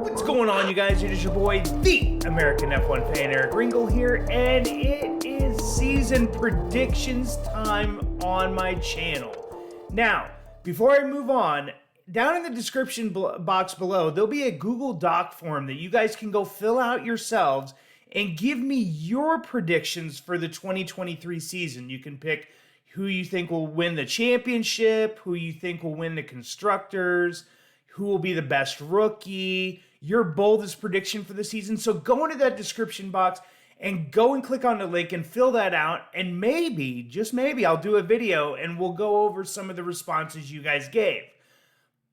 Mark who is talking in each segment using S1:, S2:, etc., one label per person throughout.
S1: What's going on, you guys? It is your boy, the American F1 fan, Eric Ringle here, and it is season predictions time on my channel. Now, before I move on, down in the description box below, there'll be a Google Doc form that you guys can go fill out yourselves and give me your predictions for the 2023 season. You can pick who you think will win the championship, who you think will win the Constructors, who will be the best rookie, your boldest prediction for the season. So go into that description box and go and click on the link and fill that out. And maybe, just maybe, I'll do a video and we'll go over some of the responses you guys gave.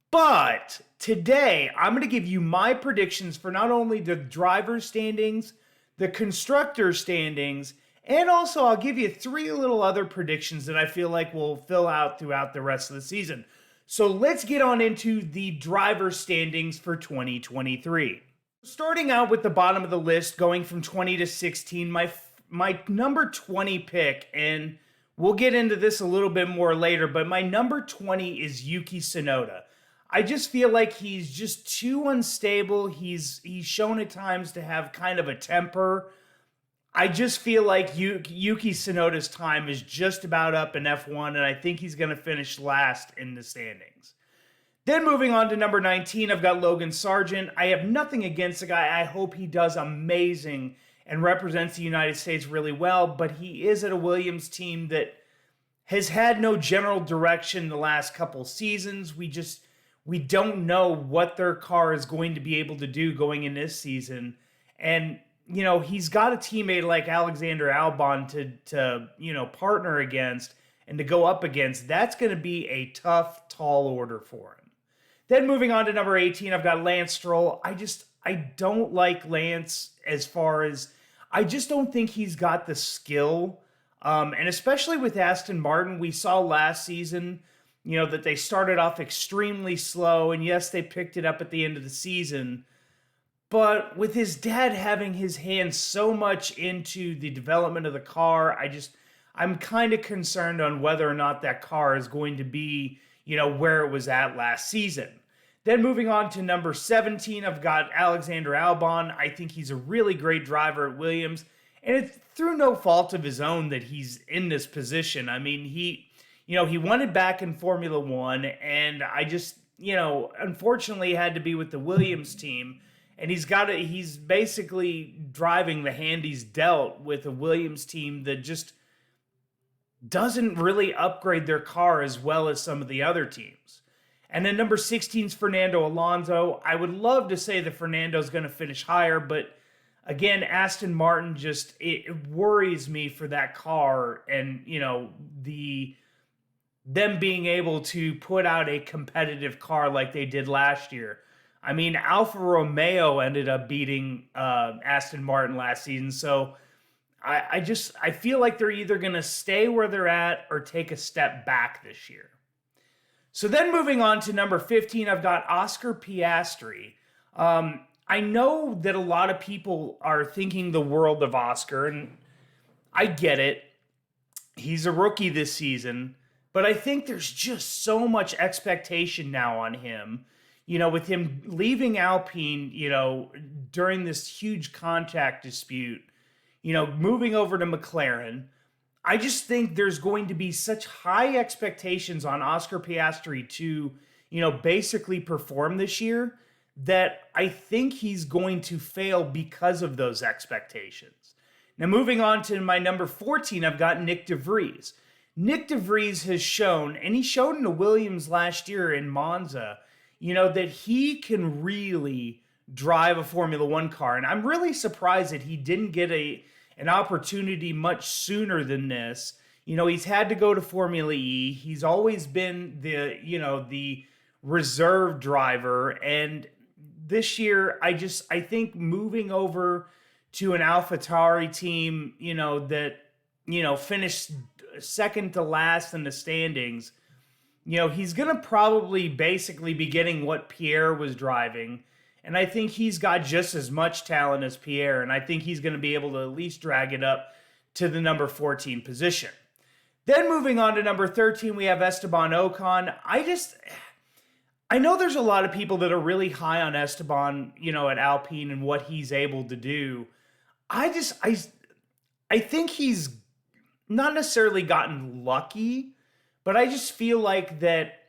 S1: But today, I'm going to give you my predictions for not only the driver standings, the constructor standings, and also I'll give you 3 little other predictions that I feel like will fill out throughout the rest of the season. So let's get on into the driver standings for 2023. Starting out with the bottom of the list, going from 20 to 16, my number 20 pick, and we'll get into this a little bit more later, but my number 20 is Yuki Tsunoda. I just feel like he's just too unstable. He's shown at times to have kind of a temper. I just feel like Yuki Tsunoda's time is just about up in F1, and I think he's going to finish last in the standings. Then moving on to number 19, I've got Logan Sargent. I have nothing against the guy. I hope he does amazing and represents the United States really well, but he is at a Williams team that has had no general direction the last couple seasons. We don't know what their car is going to be able to do going in this season. And, you know, he's got a teammate like Alexander Albon to partner against and to go up against. That's going to be a tough, tall order for him. Then moving on to number 18, I've got Lance Stroll. I don't like Lance as far as, I just don't think he's got the skill. And especially with Aston Martin, we saw last season, you know, that they started off extremely slow, and yes, they picked it up at the end of the season. But with his dad having his hands so much into the development of the car, I'm kind of concerned on whether or not that car is going to be, you know, where it was at last season. Then moving on to number 17, I've got Alexander Albon. I think he's a really great driver at Williams, and it's through no fault of his own that he's in this position. I mean, he won it back in Formula One, and unfortunately had to be with the Williams team. And he's basically driving the hand he's dealt with a Williams team that just doesn't really upgrade their car as well as some of the other teams. And then number 16 is Fernando Alonso. I would love to say that Fernando's going to finish higher, but again, Aston Martin it worries me for that car, and, you know, them being able to put out a competitive car like they did last year. I mean, Alfa Romeo ended up beating Aston Martin last season, so I feel like they're either going to stay where they're at or take a step back this year. So then moving on to number 15, I've got Oscar Piastri. I know that a lot of people are thinking the world of Oscar, and I get it. He's a rookie this season, but I think there's just so much expectation now on him. You know, with him leaving Alpine, you know, during this huge contract dispute, you know, moving over to McLaren, I just think there's going to be such high expectations on Oscar Piastri to, you know, basically perform this year that I think he's going to fail because of those expectations. Now, moving on to my number 14, I've got Nick DeVries. Nick DeVries has shown, and he showed in the Williams last year in Monza, you know, that he can really drive a Formula One car. And I'm really surprised that he didn't get an opportunity much sooner than this. You know, he's had to go to Formula E. He's always been the reserve driver. And this year, I think moving over to an AlphaTauri team, you know, that, you know, finished second to last in the standings, you know, he's going to probably basically be getting what Pierre was driving. And I think he's got just as much talent as Pierre. And I think he's going to be able to at least drag it up to the number 14 position. Then moving on to number 13, we have Esteban Ocon. I I know there's a lot of people that are really high on Esteban, at Alpine and what he's able to do. I just, I think he's not necessarily gotten lucky, but I just feel like that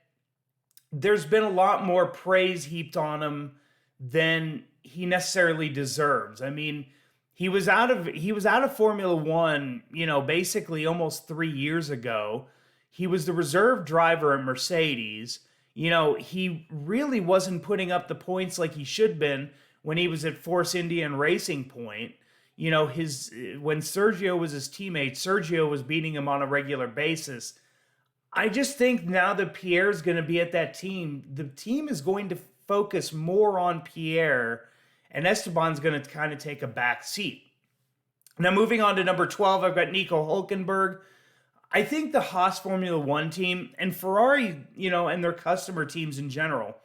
S1: there's been a lot more praise heaped on him than he necessarily deserves. I mean, he was out of Formula 1, basically almost 3 years ago. He was the reserve driver at Mercedes. He really wasn't putting up the points like he should have been when he was at Force India and Racing Point. When Sergio was his teammate, Sergio was beating him on a regular basis. I just think now that Pierre's going to be at that team, the team is going to focus more on Pierre, and Esteban's going to kind of take a back seat. Now, moving on to number 12, I've got Nico Hülkenberg. I think the Haas Formula One team and Ferrari, and their customer teams in general,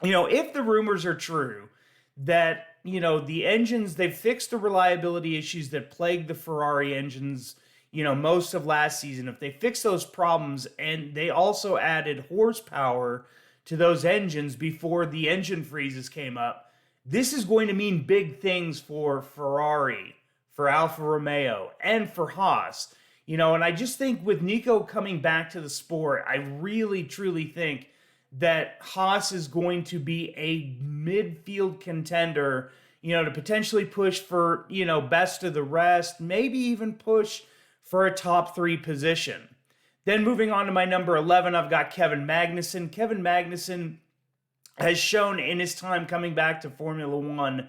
S1: if the rumors are true that, the engines, they've fixed the reliability issues that plagued the Ferrari engines, most of last season. If they fix those problems and they also added horsepower to those engines before the engine freezes came up, this is going to mean big things for Ferrari, for Alfa Romeo, and for Haas. And I just think with Nico coming back to the sport, I really, truly think that Haas is going to be a midfield contender, to potentially push for, best of the rest, maybe even push for a top 3 position. Then moving on to my number 11, I've got Kevin Magnussen. Kevin Magnussen has shown in his time coming back to Formula One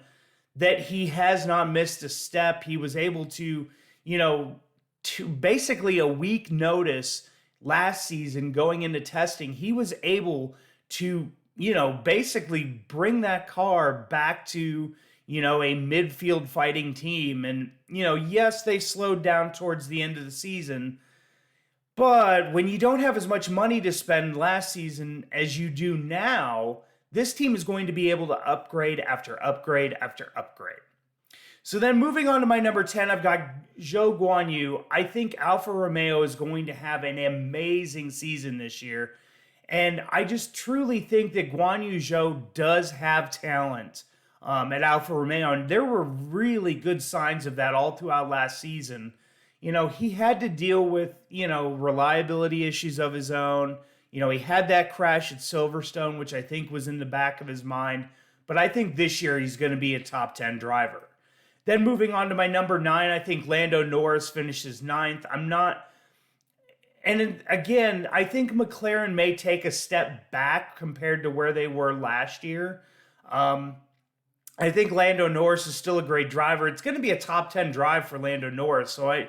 S1: that he has not missed a step. He was able to, to basically a week notice last season going into testing, he was able to, basically bring that car back to, a midfield fighting team. And, yes, they slowed down towards the end of the season, but when you don't have as much money to spend last season as you do now, this team is going to be able to upgrade after upgrade after upgrade. So then moving on to my number 10, I've got Zhou Guanyu. I think Alfa Romeo is going to have an amazing season this year. And I just truly think that Guanyu Zhou does have talent at Alfa Romeo. And there were really good signs of that all throughout last season. He had to deal with, reliability issues of his own. He had that crash at Silverstone, which I think was in the back of his mind. But I think this year he's going to be a top 10 driver. Then moving on to my number 9, I think Lando Norris finishes 9th. And again, I think McLaren may take a step back compared to where they were last year. I think Lando Norris is still a great driver. It's going to be a top 10 drive for Lando Norris. So I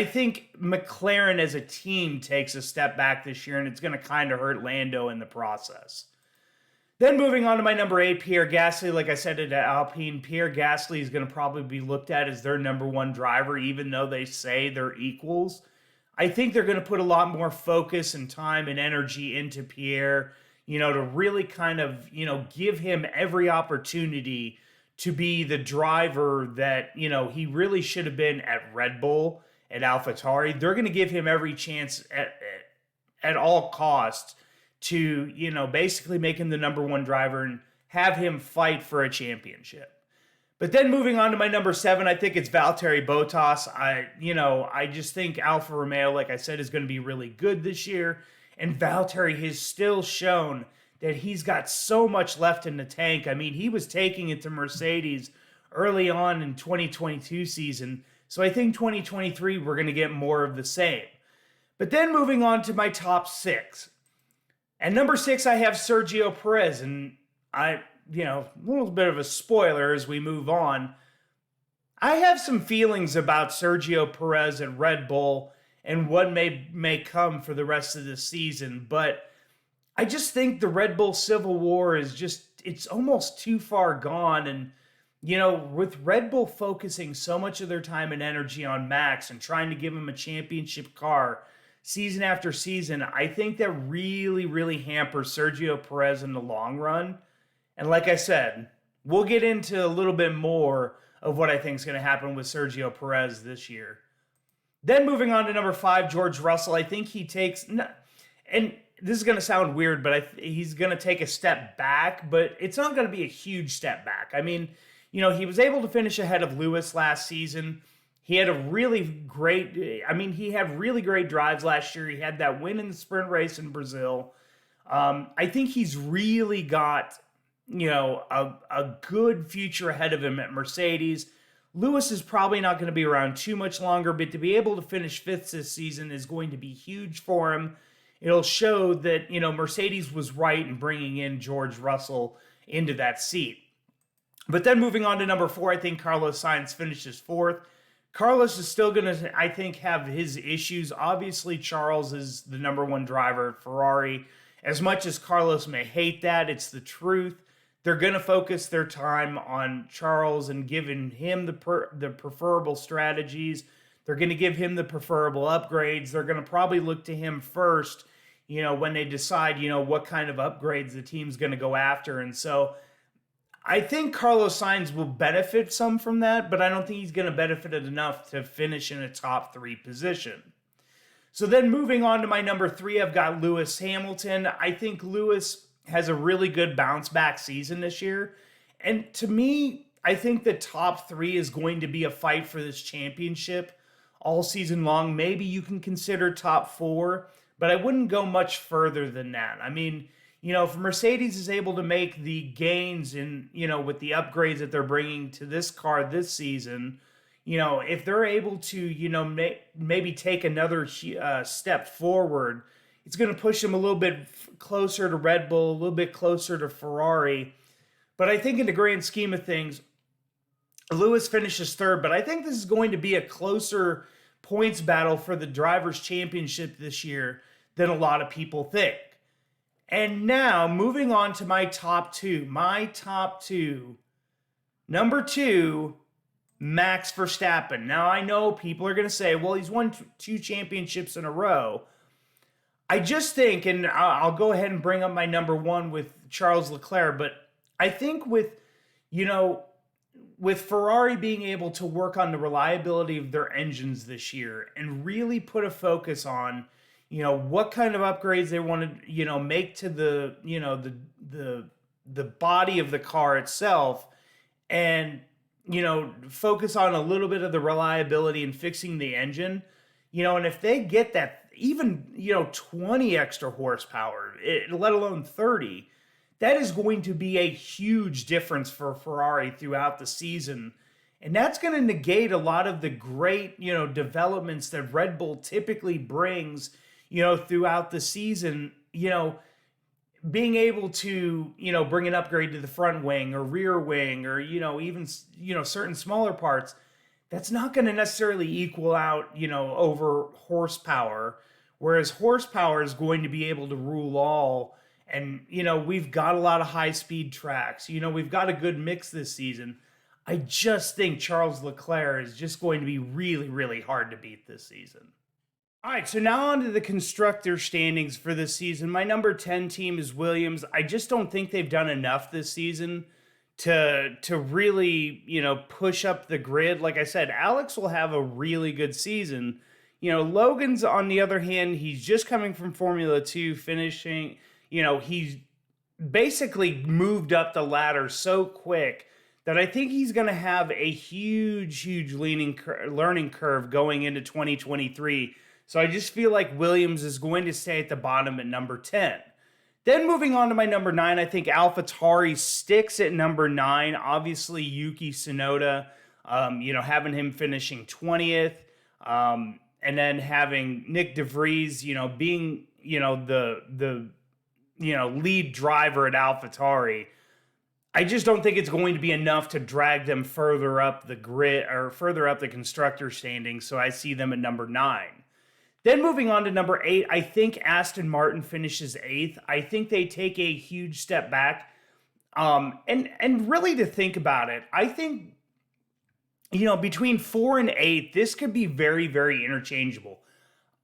S1: think McLaren as a team takes a step back this year, and it's going to kind of hurt Lando in the process. Then moving on to my number 8, Pierre Gasly. Like I said at Alpine, Pierre Gasly is going to probably be looked at as their number 1 driver, even though they say they're equals. I think they're going to put a lot more focus and time and energy into Pierre, to really kind of, give him every opportunity to be the driver that, he really should have been at Red Bull, at AlphaTauri. They're going to give him every chance at all costs to, basically make him the number 1 driver and have him fight for a championship. But then moving on to my number 7, I think it's Valtteri Bottas. I just think Alfa Romeo, like I said, is going to be really good this year. And Valtteri has still shown that he's got so much left in the tank. I mean, he was taking it to Mercedes early on in 2022 season. So I think 2023, we're going to get more of the same. But then moving on to my top 6. At number 6, I have Sergio Perez. And a little bit of a spoiler as we move on. I have some feelings about Sergio Perez at Red Bull and what may come for the rest of the season. But I just think the Red Bull Civil War it's almost too far gone. And, with Red Bull focusing so much of their time and energy on Max and trying to give him a championship car season after season, I think that really, really hampers Sergio Perez in the long run. And like I said, we'll get into a little bit more of what I think is going to happen with Sergio Perez this year. Then moving on to number 5, George Russell. I think he takes, and this is going to sound weird, but he's going to take a step back, but it's not going to be a huge step back. I mean, he was able to finish ahead of Lewis last season. He had he had really great drives last year. He had that win in the sprint race in Brazil. I think he's really got, a good future ahead of him at Mercedes. Lewis is probably not going to be around too much longer, but to be able to finish fifth this season is going to be huge for him. It'll show that, Mercedes was right in bringing in George Russell into that seat. But then moving on to number 4, I think Carlos Sainz finishes 4th. Carlos is still going to, I think, have his issues. Obviously, Charles is the number 1 driver at Ferrari. As much as Carlos may hate that, it's the truth. They're going to focus their time on Charles and giving him the preferable strategies. They're going to give him the preferable upgrades. They're going to probably look to him first, when they decide, what kind of upgrades the team's going to go after. And so I think Carlos Sainz will benefit some from that, but I don't think he's going to benefit it enough to finish in a top 3 position. So then moving on to my number 3, I've got Lewis Hamilton. I think Lewis has a really good bounce back season this year. And to me, I think the top 3 is going to be a fight for this championship all season long. Maybe you can consider top 4, but I wouldn't go much further than that. I mean, if Mercedes is able to make the gains in, with the upgrades that they're bringing to this car this season, if they're able to, maybe take another step forward, it's going to push them a little bit closer to Red Bull, a little bit closer to Ferrari. But I think in the grand scheme of things, Lewis finishes 3rd, but I think this is going to be a closer points battle for the Drivers' Championship this year than a lot of people think. And now, moving on to my top 2. My top 2. Number 2, Max Verstappen. Now, I know people are going to say, well, he's won 2 championships in a row. I just think, and I'll go ahead and bring up my number 1 with Charles Leclerc, but I think with Ferrari being able to work on the reliability of their engines this year and really put a focus on, what kind of upgrades they want to, make to the body of the car itself, and, focus on a little bit of the reliability and fixing the engine, and if they get that, even, 20 extra horsepower, let alone 30, that is going to be a huge difference for Ferrari throughout the season. And that's going to negate a lot of the great, developments that Red Bull typically brings, throughout the season, being able to, bring an upgrade to the front wing or rear wing or, even, certain smaller parts. That's not going to necessarily equal out, over horsepower, whereas horsepower is going to be able to rule all. And, we've got a lot of high-speed tracks. We've got a good mix this season. I just think Charles Leclerc is just going to be really, really hard to beat this season. All right, so now on to the constructor standings for this season. My number 10 team is Williams. I just don't think they've done enough this season to really, push up the grid. Like I said, Alex will have a really good season. Logan's, on the other hand, he's just coming from Formula 2, finishing, he's basically moved up the ladder so quick that I think he's going to have a huge learning curve going into 2023. So I just feel like Williams is going to stay at the bottom at number 10. Then moving on to my number 9, I think AlphaTauri sticks at number 9. Obviously, Yuki Tsunoda, having him finishing 20th. And then having Nick DeVries, being, the lead driver at AlphaTauri. I just don't think it's going to be enough to drag them further up the grid or further up the constructor standings. So I see them at number 9. Then moving on to number 8, I think Aston Martin finishes 8th. I think they take a huge step back. And really to think about it, I think, between 4 and 8, this could be very, very interchangeable.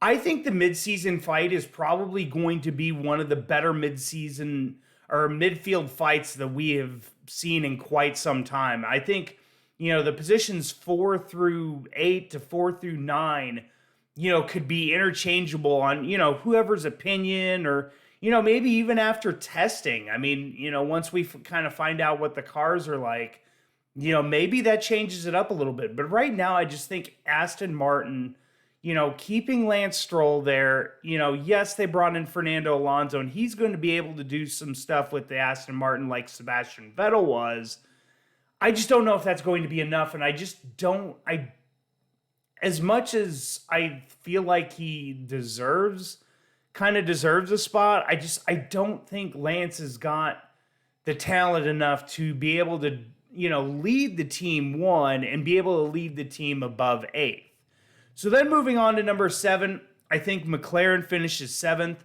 S1: I think the midseason fight is probably going to be one of the better midseason or midfield fights that we have seen in quite some time. I think, the positions 4 through 8 to 4 through 9, could be interchangeable on, whoever's opinion or, maybe even after testing. I mean, once we kind of find out what the cars are like, maybe that changes it up a little bit. But right now, I just think Aston Martin, keeping Lance Stroll there, yes, they brought in Fernando Alonso, and he's going to be able to do some stuff with the Aston Martin like Sebastian Vettel was. I just don't know if that's going to be enough. And as much as I feel like he kind of deserves a spot, I don't think Lance has got the talent enough to be able to, lead the team one and be able to lead the team above eighth. So then moving on to number 7, I think McLaren finishes 7th.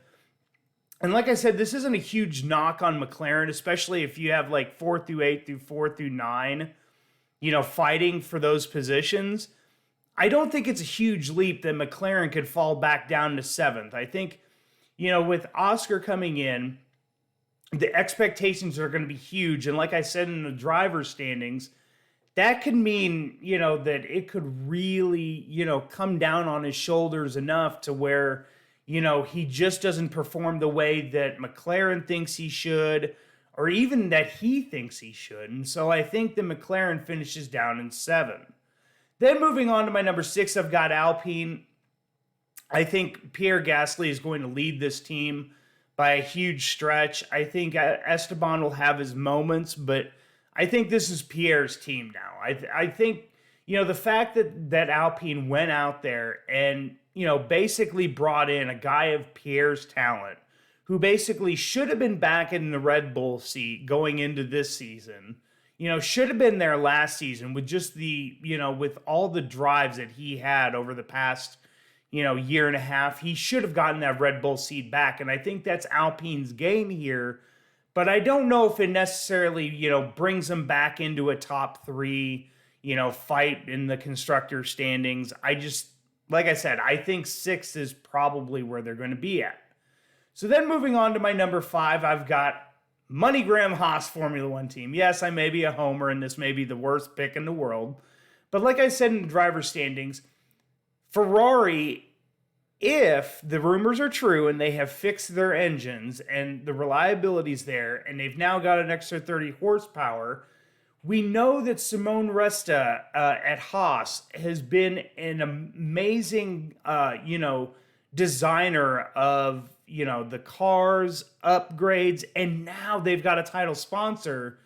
S1: And like I said, this isn't a huge knock on McLaren, especially if you have like 4 through 8 through 4 through 9, fighting for those positions. I don't think it's a huge leap that McLaren could fall back down to 7th. I think, with Oscar coming in, the expectations are going to be huge. And like I said in the driver's standings, that could mean, that it could really, come down on his shoulders enough to where, he just doesn't perform the way that McLaren thinks he should, or even that he thinks he should. And so I think the McLaren finishes down in 7. Then moving on to my number 6, I've got Alpine. I think Pierre Gasly is going to lead this team by a huge stretch. I think Esteban will have his moments, but I think this is Pierre's team now. I think, the fact that Alpine went out there and, basically brought in a guy of Pierre's talent who basically should have been back in the Red Bull seat going into this season, should have been there last season with just the, with all the drives that he had over the past, year and a half. He should have gotten that Red Bull seat back. And I think that's Alpine's game here. But I don't know if it necessarily, brings them back into a top 3, fight in the constructor standings. Like I said, I think 6 is probably where they're going to be at. So then moving on to my number 5, I've got MoneyGram Haas Formula One team. Yes, I may be a homer, and this may be the worst pick in the world. But like I said in the driver standings, Ferrari, if the rumors are true and they have fixed their engines and the reliability's there and they've now got an extra 30 horsepower, we know that Simone Resta at Haas has been an amazing, designer of, the cars, upgrades, and now they've got a title sponsor.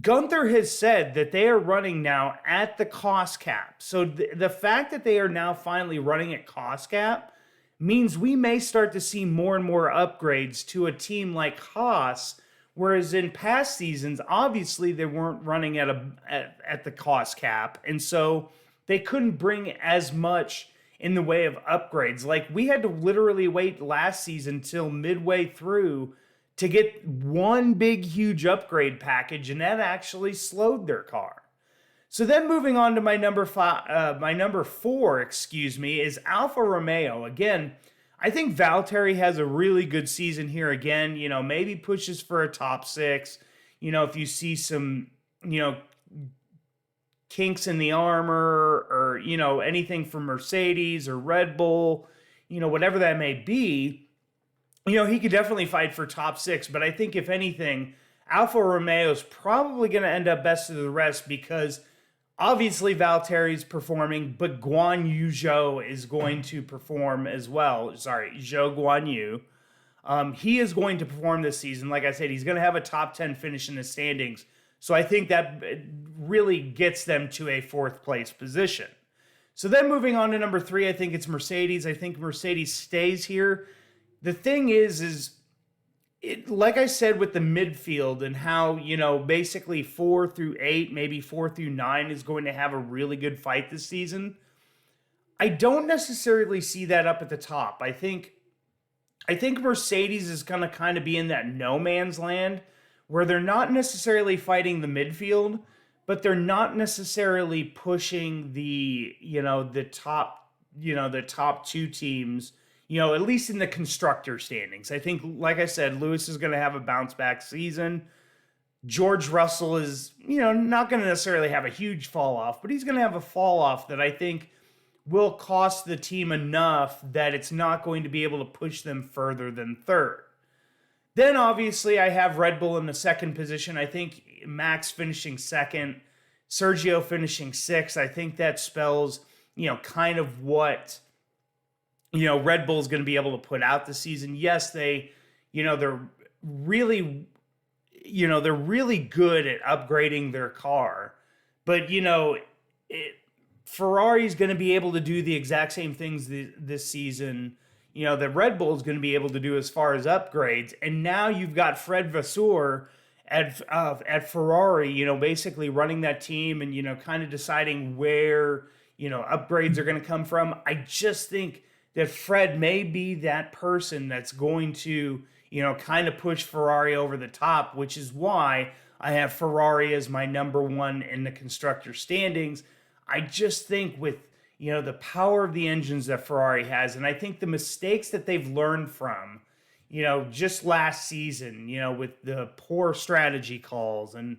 S1: Gunther has said that they are running now at the cost cap. So the fact that they are now finally running at cost cap means we may start to see more and more upgrades to a team like Haas, whereas in past seasons, obviously they weren't running at the cost cap, and so they couldn't bring as much in the way of upgrades. Like, we had to literally wait last season till midway through to get one big, huge upgrade package, and that actually slowed their car. So then moving on to my number 4, is Alfa Romeo. Again, I think Valtteri has a really good season here again, maybe pushes for a top 6, if you see some, kinks in the armor or, anything from Mercedes or Red Bull, whatever that may be, he could definitely fight for top 6. But I think if anything, Alfa Romeo is probably going to end up best of the rest because obviously Valtteri's performing, but Guan Yu Zhou is going to perform as well. Sorry, Zhou Guan Yu. He is going to perform this season. Like I said, he's going to have a top 10 finish in the standings. So I think that really gets them to a 4th place position. So then moving on to number 3, I think it's Mercedes. I think Mercedes stays here. The thing is like I said with the midfield and how, basically 4 through 8, maybe 4 through 9 is going to have a really good fight this season. I don't necessarily see that up at the top. I think Mercedes is going to kind of be in that no man's land where they're not necessarily fighting the midfield, but they're not necessarily pushing the top 2 teams, at least in the constructor standings. I think, like I said, Lewis is going to have a bounce back season. George Russell is, not going to necessarily have a huge fall off, but he's going to have a fall off that I think will cost the team enough that it's not going to be able to push them further than third. Then obviously I have Red Bull in the second position. I think Max finishing second, Sergio finishing sixth. I think that spells, kind of what, Red Bull's going to be able to put out this season. Yes, they're really, they're really good at upgrading their car. But, Ferrari's going to be able to do the exact same things this season, that Red Bull is going to be able to do as far as upgrades. And now you've got Fred Vasseur at Ferrari, basically running that team and, kind of deciding where, upgrades are going to come from. I just think that Fred may be that person that's going to, kind of push Ferrari over the top, which is why I have Ferrari as my number one in the constructor standings. I just think with, the power of the engines that Ferrari has, and I think the mistakes that they've learned from, just last season, with the poor strategy calls and,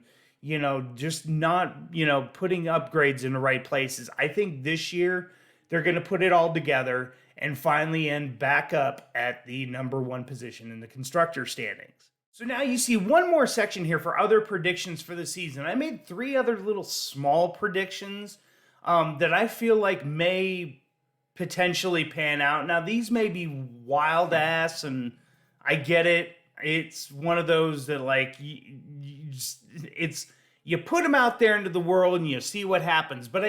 S1: just not, putting upgrades in the right places. I think this year they're going to put it all together and finally end back up at the number one position in the constructor standings. So now you see one more section here for other predictions for the season. I made 3 other little small predictions that I feel like may potentially pan out. Now, these may be wild ass, and I get it. It's one of those that, like, you put them out there into the world and you see what happens. But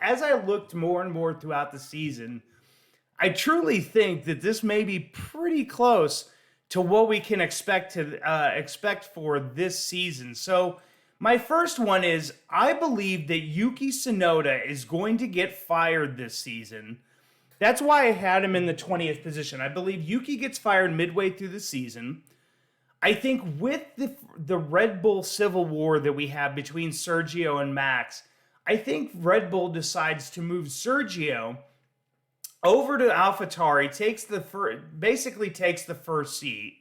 S1: as I looked more and more throughout the season, I truly think that this may be pretty close to what we can expect for this season. So my first one is, I believe that Yuki Tsunoda is going to get fired this season. That's why I had him in the 20th position. I believe Yuki gets fired midway through the season. I think with the Red Bull civil war that we have between Sergio and Max, I think Red Bull decides to move Sergio over to AlphaTauri, basically takes the first seat.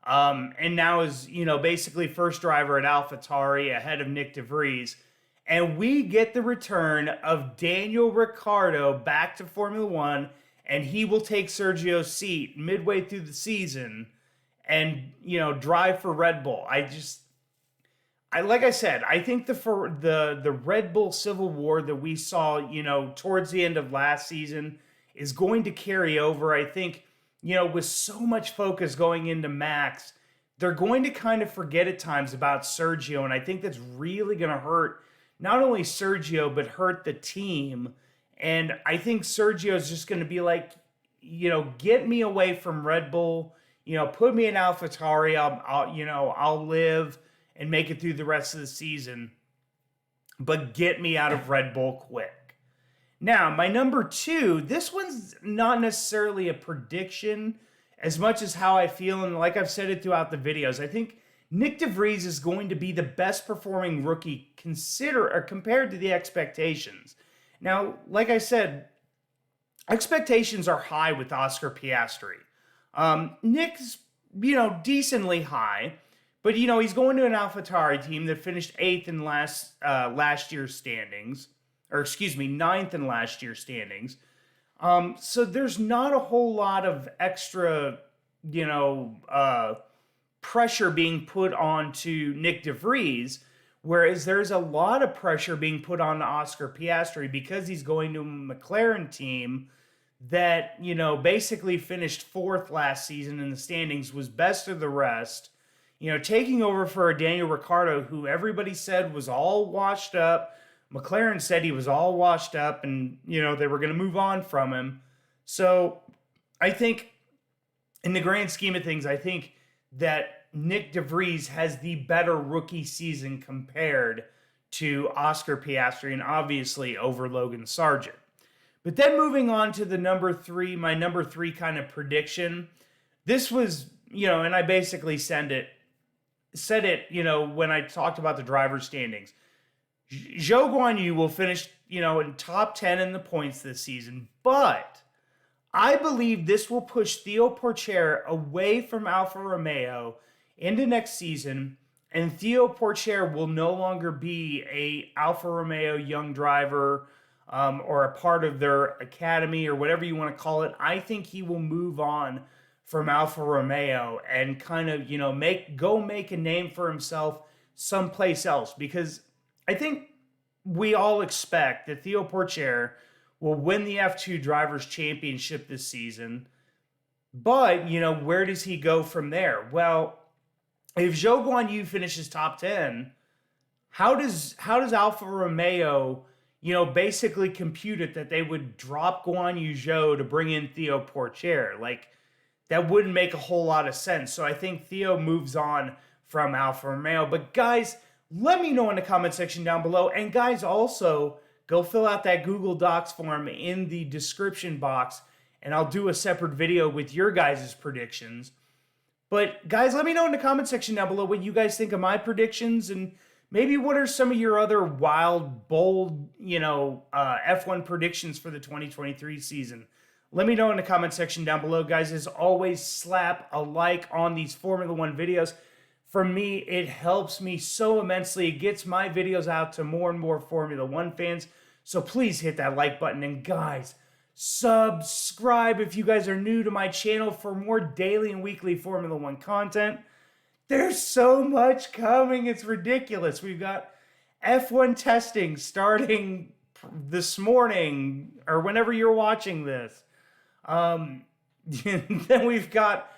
S1: And now is, basically first driver at AlphaTauri ahead of Nick DeVries. And we get the return of Daniel Ricciardo back to Formula One, and he will take Sergio's seat midway through the season and, drive for Red Bull. Like I said, I think the Red Bull civil war that we saw, towards the end of last season is going to carry over. I think, with so much focus going into Max, they're going to kind of forget at times about Sergio. And I think that's really going to hurt not only Sergio, but hurt the team. And I think Sergio is just going to be like, get me away from Red Bull, put me in AlphaTauri. I'll live and make it through the rest of the season, but get me out of Red Bull quick. Now, my number 2, this one's not necessarily a prediction as much as how I feel, and like I've said it throughout the videos, I think Nick DeVries is going to be the best performing rookie compared to the expectations. Now, like I said, expectations are high with Oscar Piastri. Nick's, decently high, but, he's going to an AlphaTauri team that finished 8th in last year's standings. Or excuse me, 9th in last year's standings. So there's not a whole lot of extra, pressure being put onto Nick DeVries, whereas there's a lot of pressure being put on Oscar Piastri because he's going to a McLaren team that, basically finished 4th last season in the standings, was best of the rest, taking over for a Daniel Ricciardo who everybody said was all washed up. McLaren said he was all washed up and, they were going to move on from him. So I think in the grand scheme of things, I think that Nick DeVries has the better rookie season compared to Oscar Piastri and obviously over Logan Sargent. But then moving on to the my number 3 kind of prediction. This was, and I basically said it, when I talked about the driver's standings. Zhou Guanyu will finish, in top 10 in the points this season, but I believe this will push Theo Pourchaire away from Alfa Romeo into next season, and Theo Pourchaire will no longer be a Alfa Romeo young driver. or a part of their academy or whatever you want to call it, I think he will move on from Alfa Romeo and kind of, you know, make a name for himself someplace else, because I think we all expect that Theo Pourchaire will win the F2 Drivers' Championship this season. But, you know, where does he go from there? Well, if Zhou Guanyu finishes top 10, how does Alfa Romeo, you know, basically compute it that they would drop Guanyu Zhou to bring in Theo Pourchaire? Like, that wouldn't make a whole lot of sense. So I think Theo moves on from Alfa Romeo. But guys, let me know in the comment section down below. And guys, also go fill out that Google Docs form in the description box, and I'll do a separate video with your guys' predictions. But guys, let me know in the comment section down below what you guys think of my predictions, and maybe what are some of your other wild, bold, you know, F1 predictions for the 2023 season. Let me know in the comment section down below. Guys, as always, slap a like on these Formula One videos. For me, it helps me so immensely. It gets my videos out to more and more Formula One fans. So please hit that like button. And guys, subscribe if you guys are new to my channel for more daily and weekly Formula One content. There's so much coming. It's ridiculous. We've got F1 testing starting this morning or whenever you're watching this. Then we've got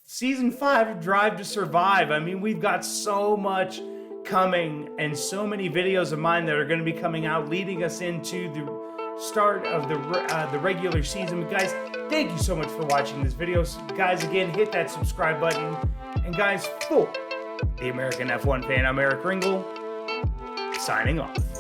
S1: Season 5 of Drive to Survive. I mean, we've got so much coming and so many videos of mine that are going to be coming out leading us into the start of the regular season. But guys, thank you so much for watching this video. Guys, again, hit that subscribe button. And guys, for the American F1 fan, I'm Eric Ringel, signing off.